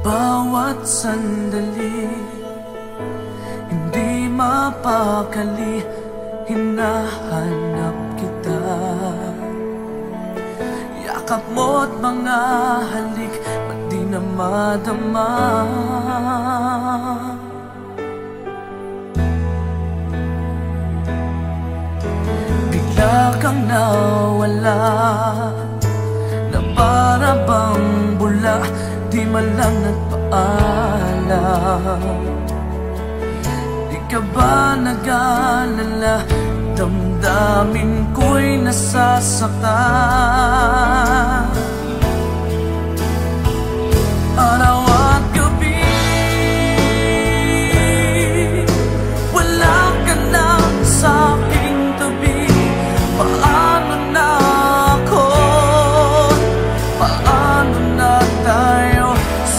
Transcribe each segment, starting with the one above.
Bawat sandali, hindi mapakali, hinahanap kita. Yakap mo't mga halik, ba't di na madama? Bigla kang nawala, na para bang bula, di man lang nagpaalam. Di ka ba nag-alala, damdamin ko'y nasasaktan. Araw at gabi, wala ka na sa aking tabi. Paano na ako? Paano na tayo?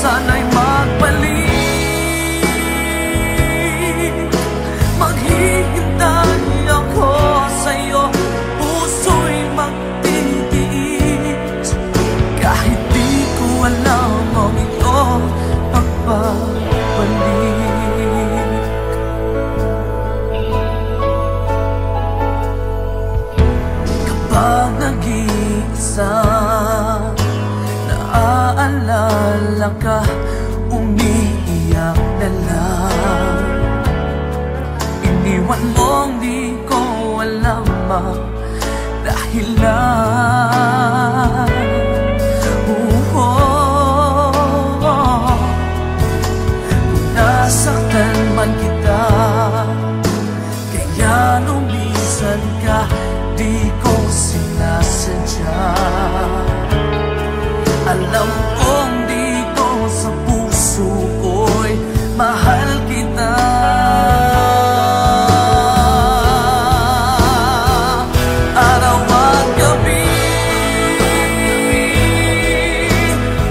Sana'y magbalik. Maghihintay ako sa'yo, puso'y magtitiis. Kahit di ko alam ang iyong pagbabalik. Kapag nag-iisa, naaalala ka, umiiyak na lang. Iniwan mong di ko alam ang dahilan. Kung nasaktan man kita, kaya lumisan ka, di ko sinasadya. Alam kong dito sa puso ko'y mahal kita. Araw at gabi,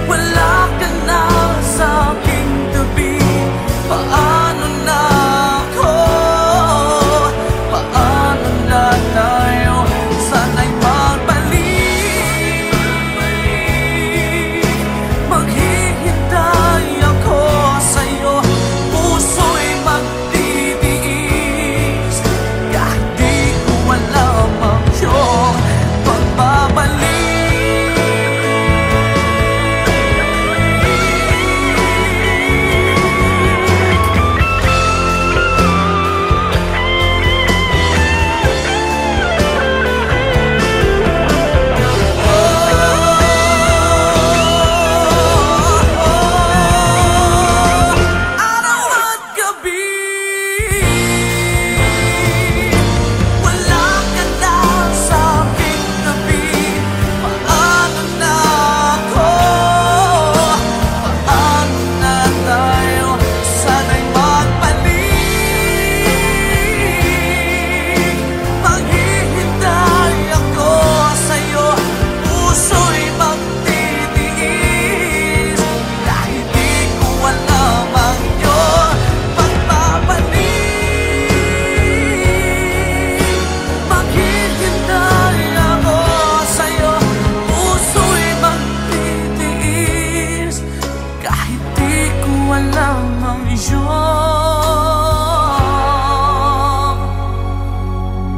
wala ka na sa aking tabi. Paano na ako? Paano na tayo? Sana'y magbalik. Maghihintay ako sa'yo, puso'y magtitiis. Kahit di ko alam ang iyong pagbabalik. Araw at gabi, wala ka na sa aking tabi. Paano na ako? Paano na tayo? Sana'y magbalik. Maghihintay ako sa'yo, puso'y magtitiis. Kahit di ko alam ang iyong pagbabalik. Maghihintay ako sa'yo, puso'y magtitiis. Kahit di ko alam ang iyong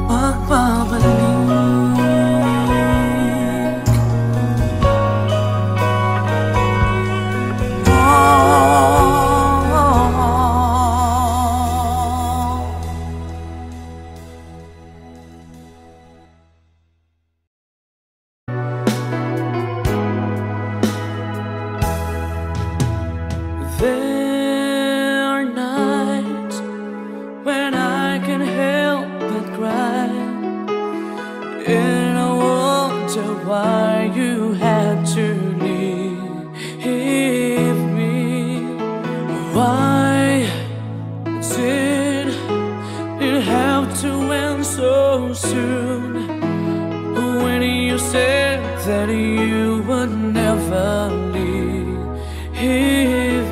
pagbabalik. There are nights when I can't help but cry, and I wonder why you had to leave me. Why did it have to end so soon? When you said that you would never leave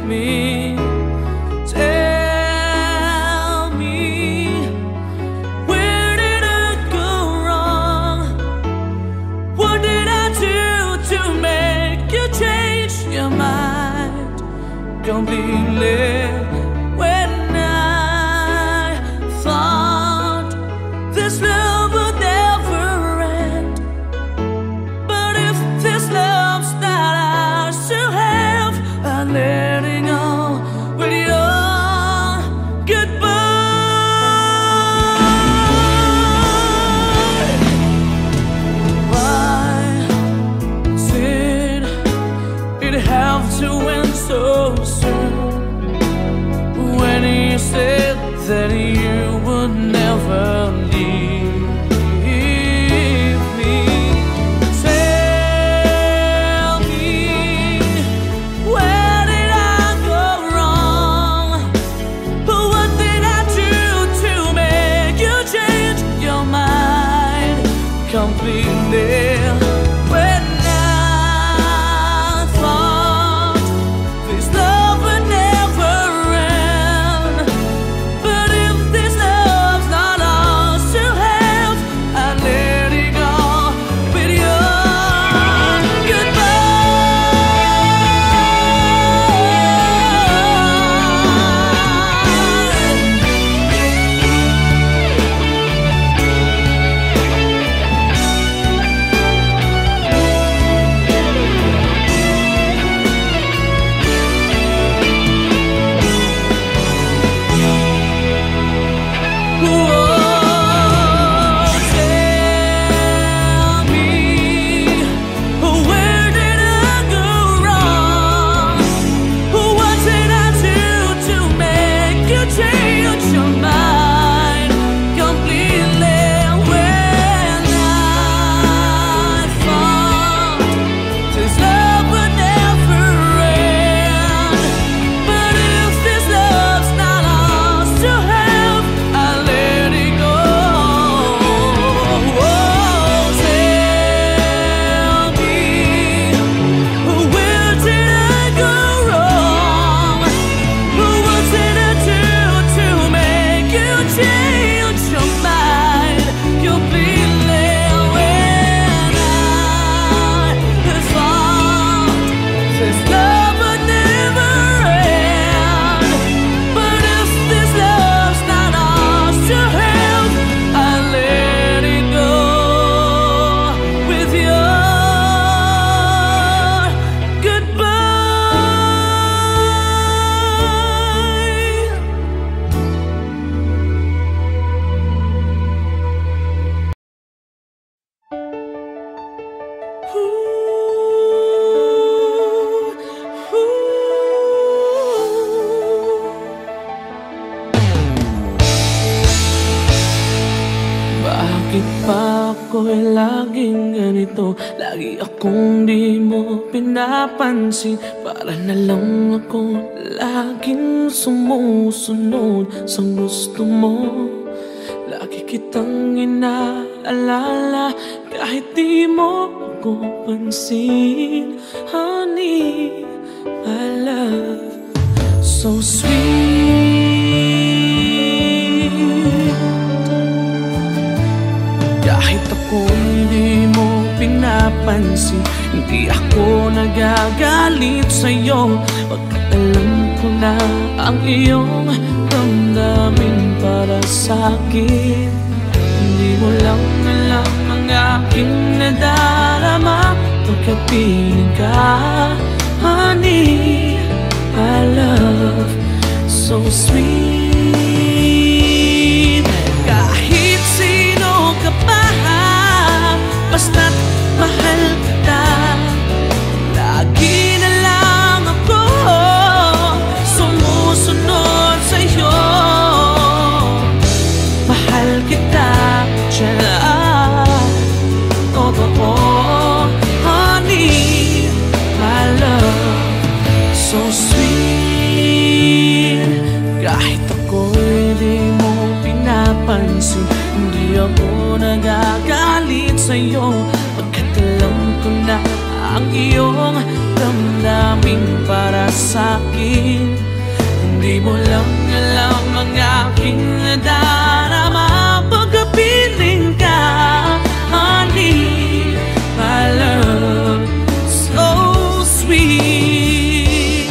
me. Tell me, where did I go wrong? What did I completely. When I thought this love would never end, but if this love's not ours to have, I'm letting go with your goodbye. Why did it have to end so soon? When you said that you would never leave me, tell me, where did I go wrong? What did I do to make you change your mind completely? When I thought this love would never end, but if this love's not ours to have, I let it go with your bakit pa ako'y laging ganito? Lagi akong di mo pinapansin. Para na lang ako laging sumusunod sa gusto mo. Lagi kitang inaalala kahit di mo ako pansin. Honey, my love, so sweet. Kahit ako hindi mo pinapansin, hindi ako nagagalit sa'yo. Pagkat alam ko na ang iyong damdamin para sa'kin. Hindi mo lang alam ang aking nadarama pagkapiling ka. Honey, my love, so sweet. Kahit sino ka pa, basta't mahal kita. Lagi na lang ako sumusunod sa'yo. Mahal kita dyan, totoo. Honey, my love, so sweet. Kahit ako'y di mo pinapansin, hindi ako nagagalit sa'yo. Pagkat alam ko na ang iyong damdamin para sa'kin. Hindi mo lang alam ang aking nadarama pagkapiling ka. Honey, my love, so sweet.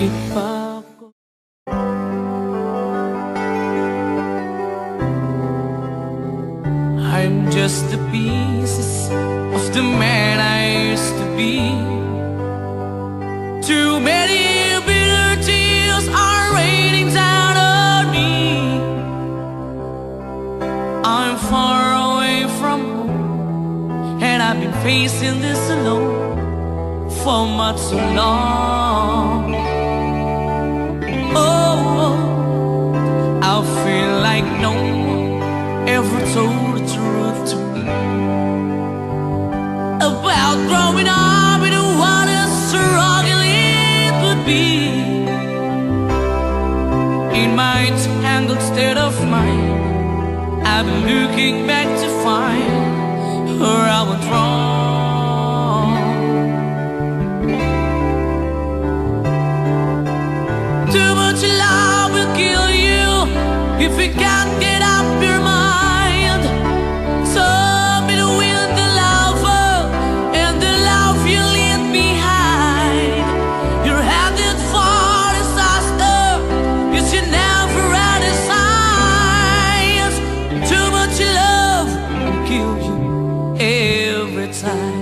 Bakit pa ako? I'm just the pieces of the man I used to be. Too many bitter tears are raining down on me. I'm far away from home, and I've been facing this alone for much so long. Oh, I feel like no one ever told the truth to me about growing up in what a struggle it would be. In my tangled state of mind, I've been looking back to find where I went wrong. Too much love will kill you if you can't get up your mind. So between the lover and the love you leave behind, you're headed for disaster. You should never had a signs. Too much love will kill you every time.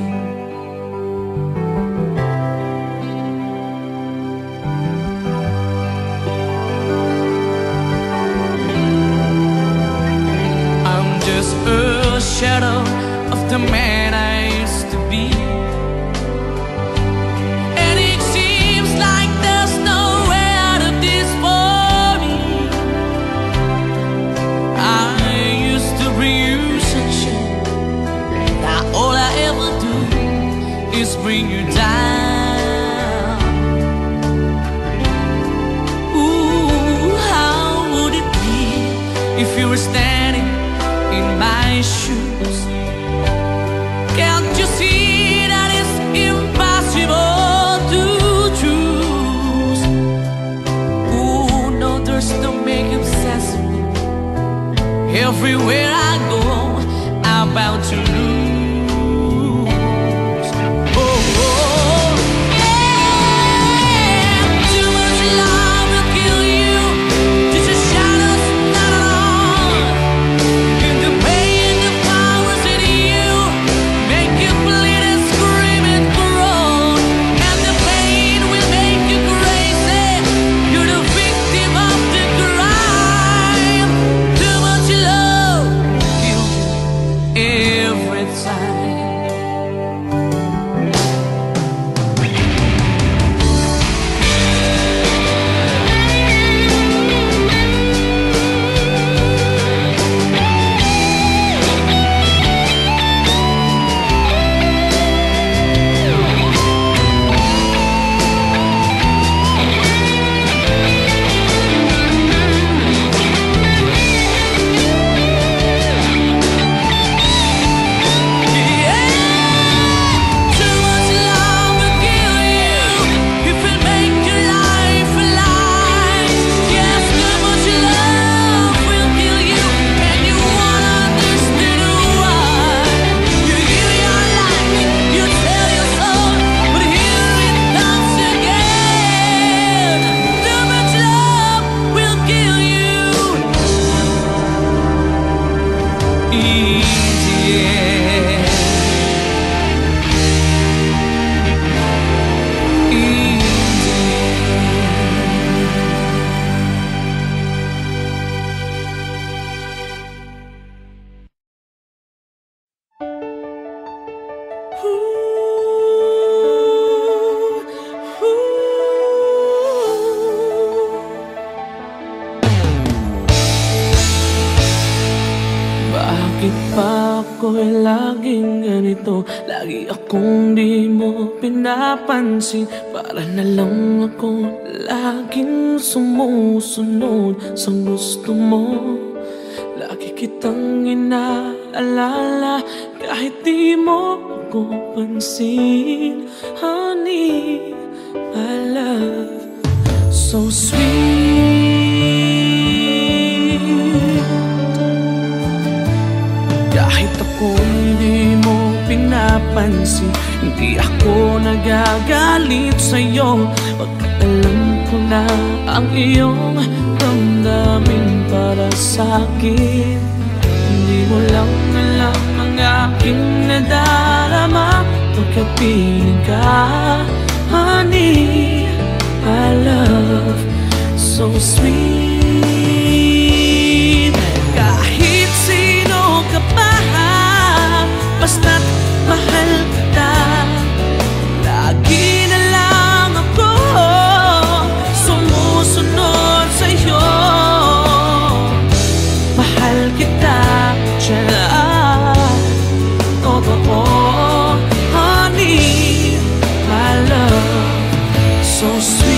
A shadow of the man I used to be, and it seems like there's no way out of this for me. I used to bring you sunshine, now all I ever do is bring you down. Ooh, how would it be if you were standing in my shoes? Can't you see that it's impossible to choose? Ooh, no, there's no making sense of me. Everywhere I go, I'm bound to lose. Bakit pa ako'y laging ganito? Lagi akong di mo pinapansin. Para na lang ako laging sumusunod sa gusto mo. Lagi kitang inaalala kahit di mo ako pansin. Honey, my love, so sweet. Kahit ako hindi mo pinapansin, hindi ako nagagalit sa'yo. Pagkat alam ko na ang iyong damdamin para sa'kin. Hindi mo lang alam ang aking nadarama pagkapiling ka. Honey, my love, so sweet. Kahit sino ka pa, basta't mahal kita. Lagi na lang ako sumusunod sa'yo. Mahal kita, dyan ay totoo. Honey, my love, so sweet.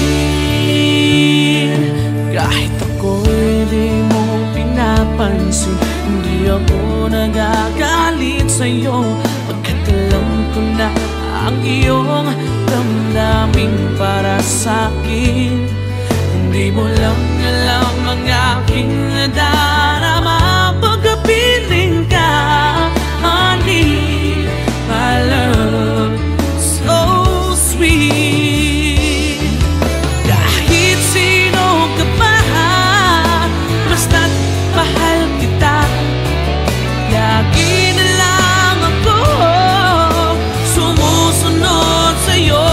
Kahit ako'y di mo pinapansin, hindi ako nagagalit sa'yo, pagkat alam ko na ang iyong damdamin para sa'kin. Hindi mo lang alam ang aking nadarama pagkapiling ka. Honey, my love, so sweet. Kahit sino ka pa, basta't mahal kita. Lagi na lang ako sumusunod sa'yo.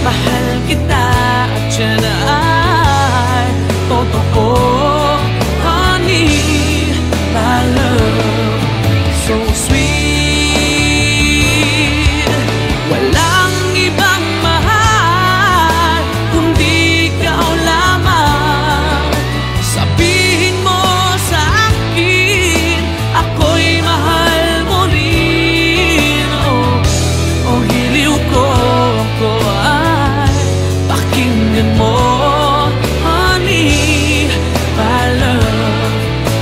Mahal kita at yan ay totoo. Honey, my love, so sweet. Walang ibang mahal kundi ikaw lamang. Sabihin mo sa akin, ako'y mahal mo rin. Oh, hiliw ko, ako ay pakinggan mo. Honey, my love,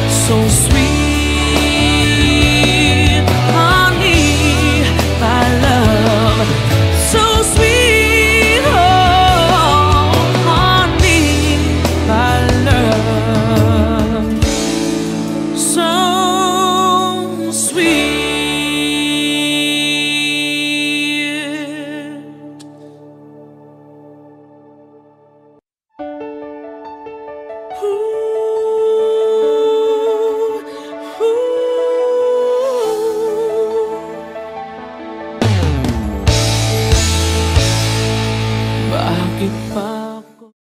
so sweet. Honey, my love, so sweet. Oh, honey, my love, so sweet. Bakit pa ako?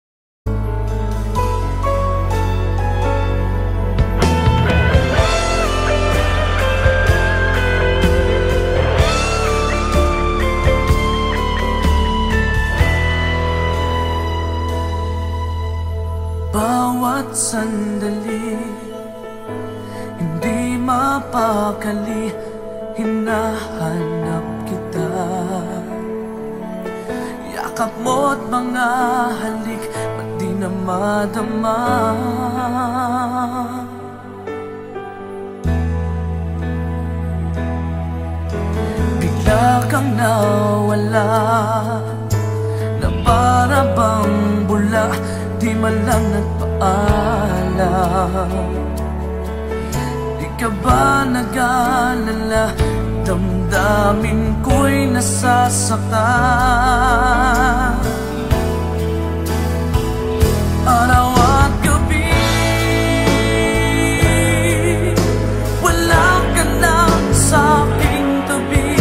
Bawat sandali, hindi mapakali, hinahanap kita. Yakap mo't mga halik, ba't di na madama? Bigla kang nawala, na para bang bula, di man lang nagpaalam. Di ka ba nag-alala, damdamin ko'y nasasaktan. Araw at gabi, wala ka lang sa aking tabi.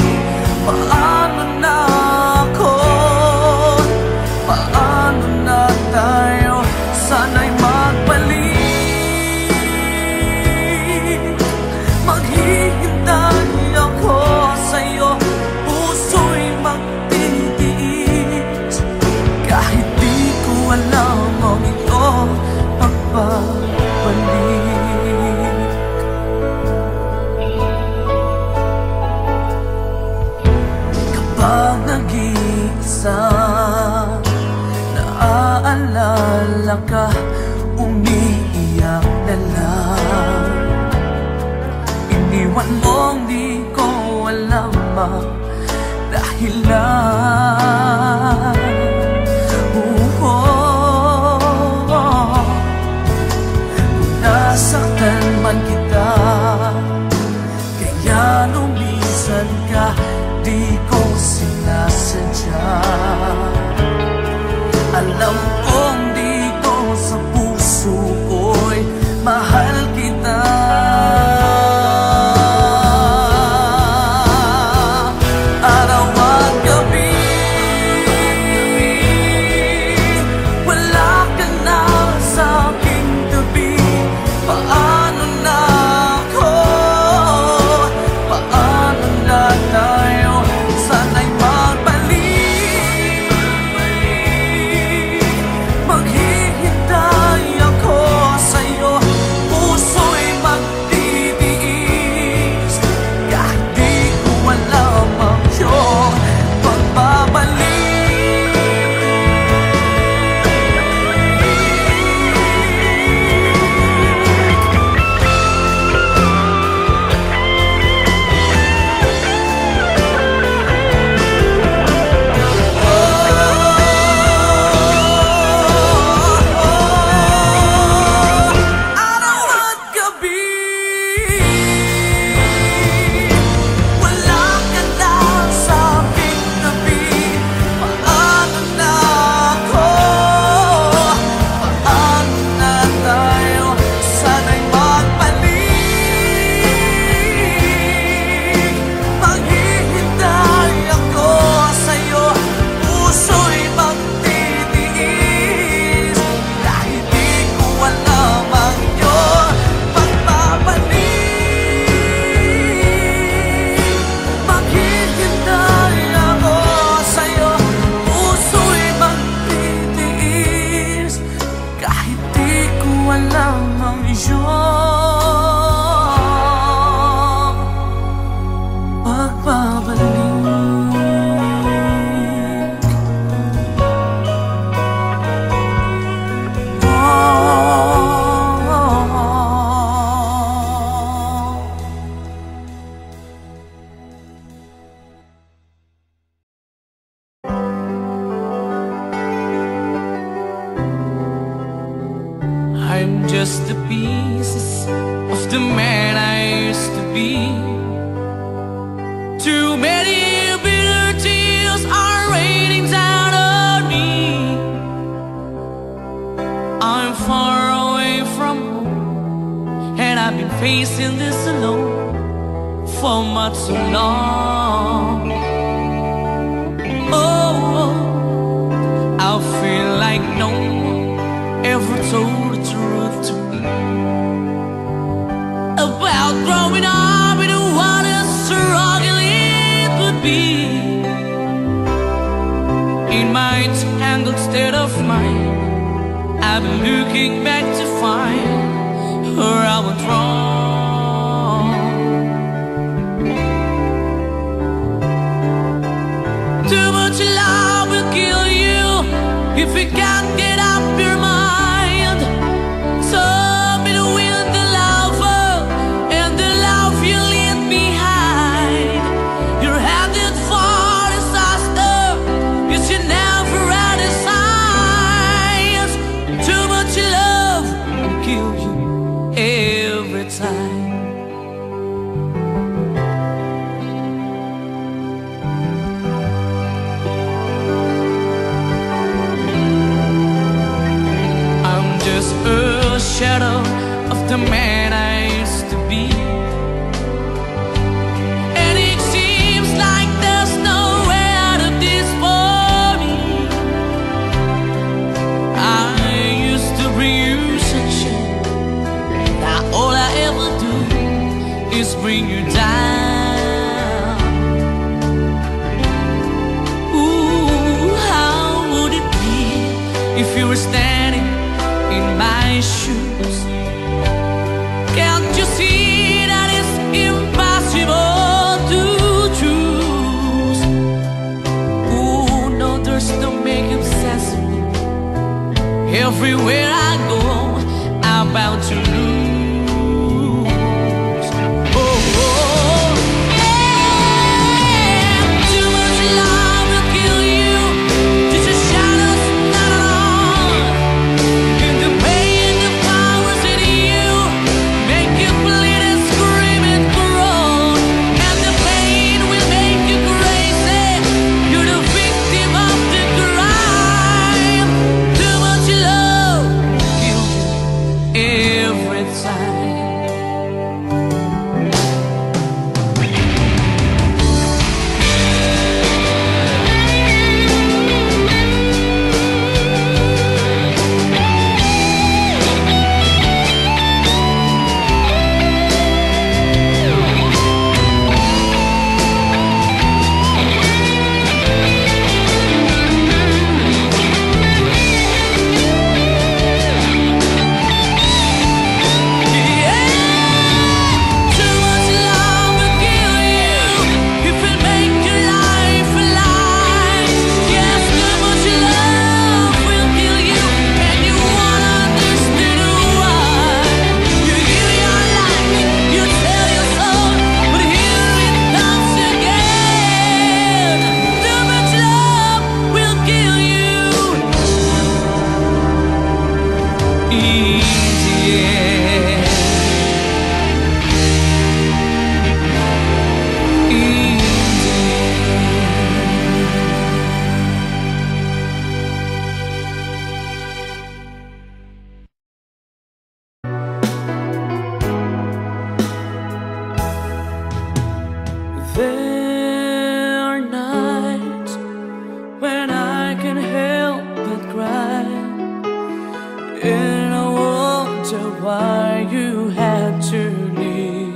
Paano na ako? Paano na tayo? Sana'y magbalik. Maghihintay ako sa'yo, puso'y magtitiis. Kahit di ko alam ang ito pagbabalik. Kapag nag-iisa, naaalala ka, umiiyak na lang. Iniwan mong di ko alam ang dahilan. Kung nasaktan man kita, kaya lumisan ka, di ko sinasadya. just the pieces of the man I used to be. Too many bitter tears are raining down on me. I'm far away from home, and I've been facing this alone for much too long. Oh, I feel like no one ever told the truth to me about growing up in what a struggle it would be. In my tangled state of mind, I've been looking back to find where I went wrong. Too much love will kill you if you can't get up your mind. So between the lover and the love you leave behind, you're headed for disaster. You should never had a signs. Too much love will kill you every time. A shadow of the man I used to be, and it seems like there's no way out of this for me. I used to bring you sunshine, now all I ever do is bring you down. Ooh, how would it be if you were standing in my shoes? Can't you see that it's impossible to choose? Ooh, no, there's no making sense of me. Everywhere I go, I'm bound to lose. Oh, oh, yeah. Too much love will kill you. Just a shadows not alone. In the pain, the powers in you make you bleed and scream and groan, and the pain will make you crazy. You're the victim of the crime. Too much love kills you every time. There are nights when I can't help but cry, and I wonder why you had to leave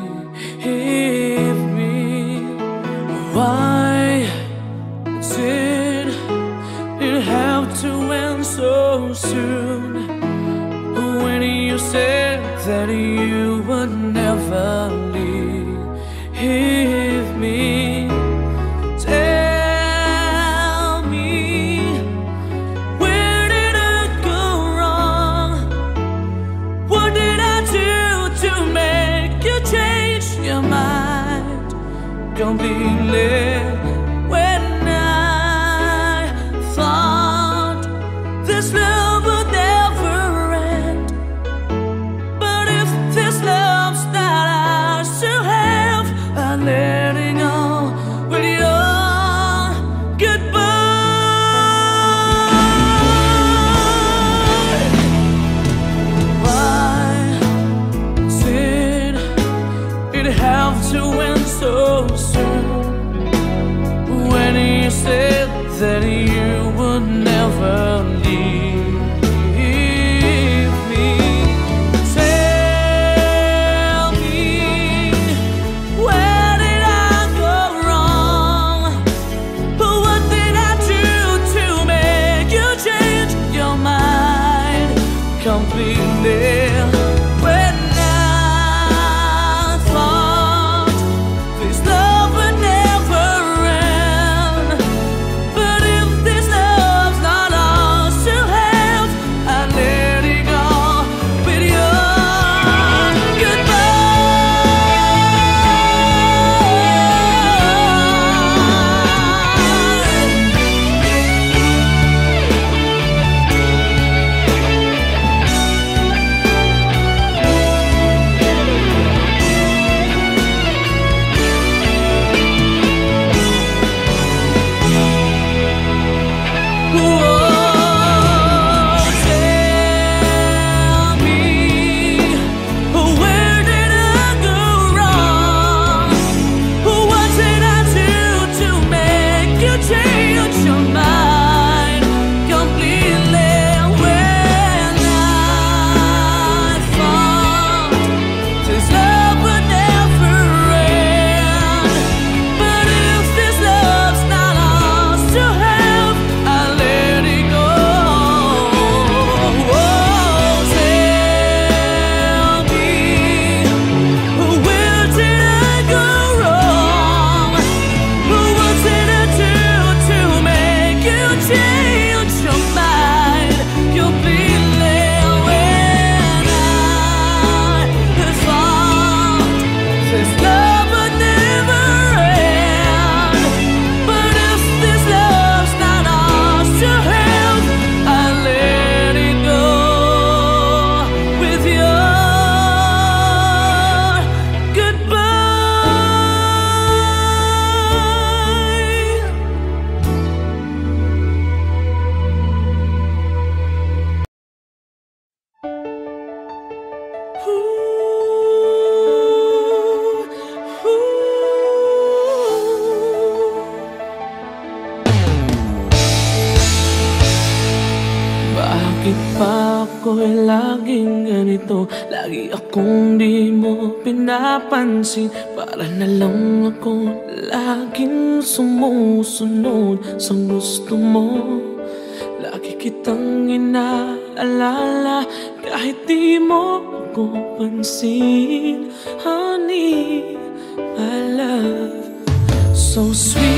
me. Why did it have to end so soon, when you said that you would never leave me? Tell me, where did I go wrong? What did I do to make you change your mind completely? When I thought this love would never end, never leave me. Tell me, where did I go wrong? What did I do to make you change your mind completely? When I thought this love would never end, but if this love's not ours to have, I let it go with your goodbye. Tell me, where did I go wrong? What did I do to make you change your mind completely? When I thought this love would never end, but if this love's not ours to have, I let it go. Tell me, where did I go wrong? What did I do to make you change your mind completely? When I thought this love would never end, but if this love's not ours to have, I let it go with your goodbye. Bakit pa ako'y laging ganito? Lagi akong di mo pinapansin. Para na lang ako laging sumusunod sa gusto mo. Lagi kitang inaalala kahit di mo ako pansin. Honey, my love, so sweet.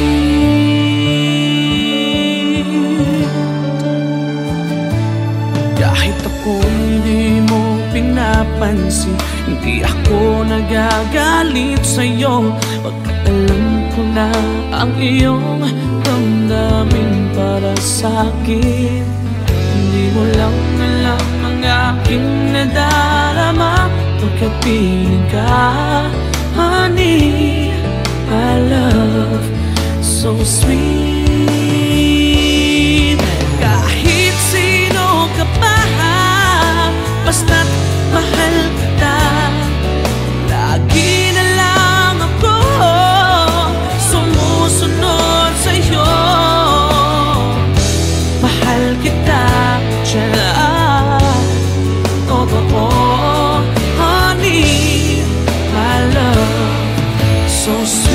Kahit ako hindi mo pinapansin, hindi ako nagagalit sa'yo. Pagkat alam ko na ang iyong damdamin para sa'kin. Hindi mo lang alam ang aking nadarama pagkapiling ka. Honey, my love, so sweet. Kahit sino ka pa, basta't mahal kita. Lagi na lang ako sumusunod sa'yo. Mahal kita, dyan totoo. Honey, my love, so sweet.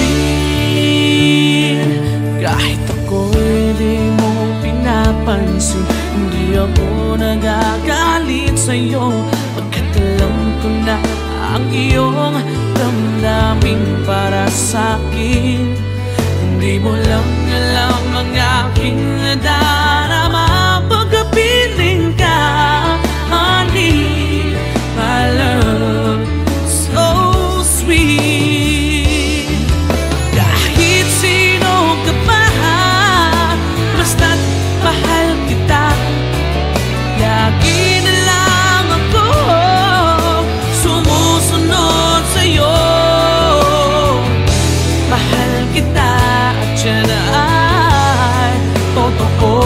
Kahit ako'y di mo pinapansin, hindi ako nagagalit sa'yo. Pagkat alam ko na ang iyong damdamin para sa'kin. Hindi mo lang alam ang aking nadarama pagkapiling ka. Honey, my love, so sweet. Kahit sino ka pa, basta't mahal kita. Lagi na lang ako sumusunod sa'yo. Mahal kita at yan ay totoo.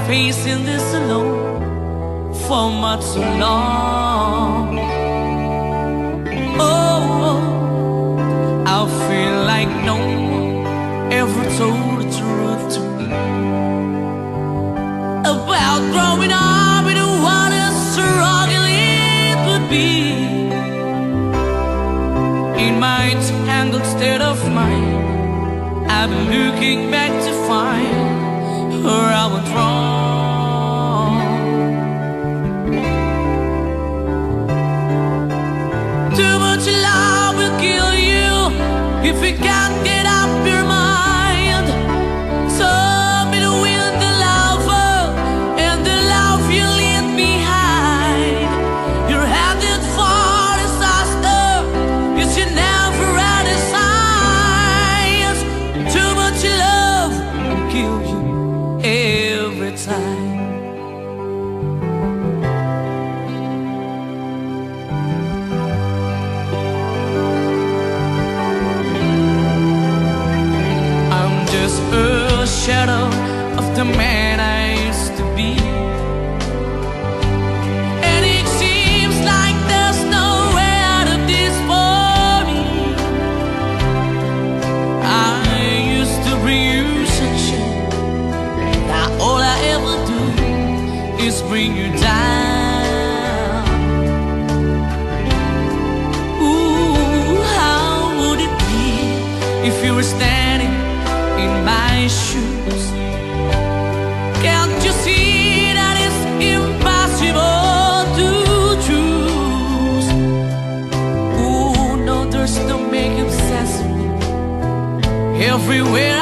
facing this alone for much so long. Oh, I feel like no one ever told the truth to me about growing up in what a struggle it would be. In my tangled state of mind, I've been looking back to find where I went wrong. Too much love will kill you if you can't get up your mind. So between the lover and the love you leave behind, you're headed for disaster. You should never had a signs. Too much love will kill you every time. I'm just a shadow of the man I used to be, and it seems like there's no way out of this for me. I used to bring you sunshine, now all I ever do is bring you down. Ooh, how would it be if you were standing in my shoes? Can't you see that it's impossible to choose? Ooh, no, there's no making sense of me. Everywhere